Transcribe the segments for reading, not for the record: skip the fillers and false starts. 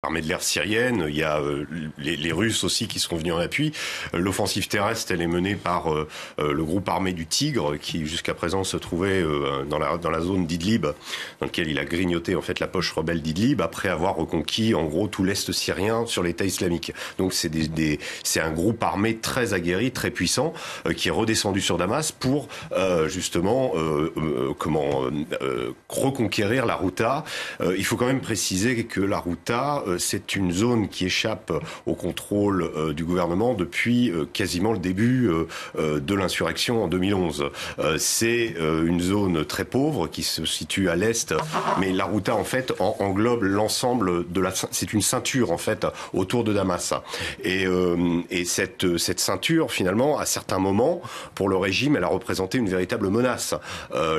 L'armée de l'air syrienne, il y a les Russes aussi qui sont venus en appui. L'offensive terrestre, elle est menée par le groupe armé du Tigre, qui jusqu'à présent se trouvait dans la zone d'Idlib, dans laquelle il a grignoté en fait la poche rebelle d'Idlib, après avoir reconquis en gros tout l'Est syrien sur l'État islamique. Donc c'est un groupe armé très aguerri, très puissant, qui est redescendu sur Damas pour justement reconquérir la Routa. Il faut quand même préciser que la Routa, c'est une zone qui échappe au contrôle du gouvernement depuis quasiment le début de l'insurrection en 2011. C'est une zone très pauvre qui se situe à l'est, mais la Routa en fait englobe l'ensemble de c'est une ceinture en fait autour de Damas. Et cette ceinture finalement, à certains moments, pour le régime, elle a représenté une véritable menace.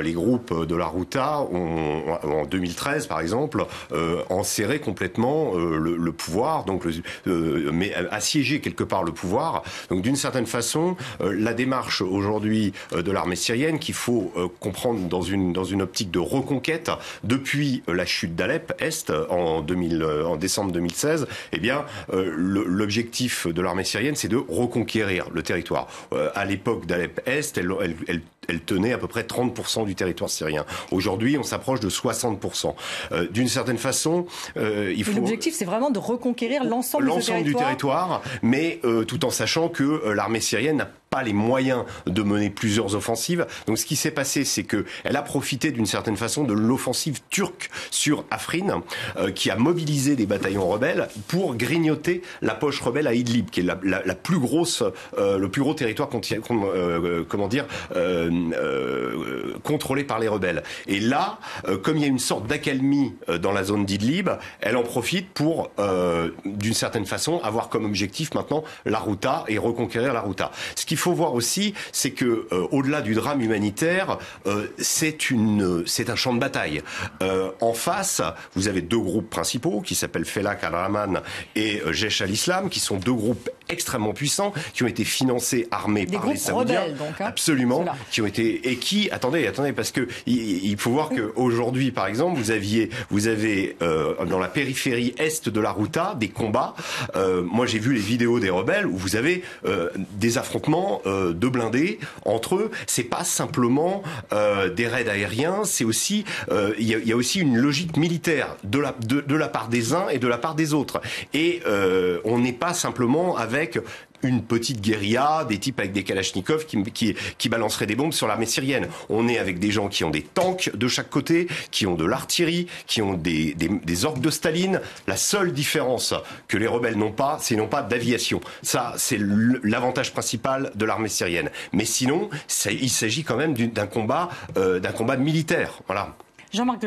Les groupes de la Routa en 2013 par exemple enserré complètement le pouvoir, donc mais assiéger quelque part le pouvoir. Donc d'une certaine façon, la démarche aujourd'hui de l'armée syrienne, qu'il faut comprendre dans une optique de reconquête depuis la chute d'Alep Est en décembre 2016, eh bien l'objectif de l'armée syrienne, c'est de reconquérir le territoire. À l'époque d'Alep Est, elle tenait à peu près 30% du territoire syrien. Aujourd'hui, on s'approche de 60%. D'une certaine façon, il faut... L'objectif, c'est vraiment de reconquérir l'ensemble du territoire, mais tout en sachant que l'armée syrienne n'a pas les moyens de mener plusieurs offensives. Donc ce qui s'est passé, c'est qu'elle a profité d'une certaine façon de l'offensive turque sur Afrin, qui a mobilisé des bataillons rebelles pour grignoter la poche rebelle à Idlib, qui est la plus grosse, le plus gros territoire contrôlé par les rebelles. Et là, comme il y a une sorte d'accalmie dans la zone d'Idlib, elle en profite pour, d'une certaine façon, avoir comme objectif maintenant la Routa et reconquérir la Routa. Ce qu'il faut voir aussi, c'est que au-delà du drame humanitaire, c'est un champ de bataille. En face, vous avez deux groupes principaux qui s'appellent Felak al-Rahman et Jaish al-Islam, qui sont deux groupes extrêmement puissants, qui ont été financés, armés par les Saoudiens. Rebelles, donc, hein. Absolument. Qui ont été et qui attendez, parce que il faut voir qu'aujourd'hui, par exemple, vous avez dans la périphérie est de la Routa des combats. Moi, j'ai vu les vidéos des rebelles où vous avez des affrontements de blindés entre eux. C'est pas simplement des raids aériens, c'est aussi il y a aussi une logique militaire de la part des uns et de la part des autres. Et on n'est pas simplement avec une petite guérilla, des types avec des kalachnikovs qui balanceraient des bombes sur l'armée syrienne. On est avec des gens qui ont des tanks de chaque côté, qui ont de l'artillerie, qui ont des orques de Staline. La seule différence que les rebelles n'ont pas, c'est qu'ils n'ont pas d'aviation. Ça, c'est l'avantage principal de l'armée syrienne. Mais sinon, il s'agit quand même d'un combat militaire. Voilà. Jean-Marc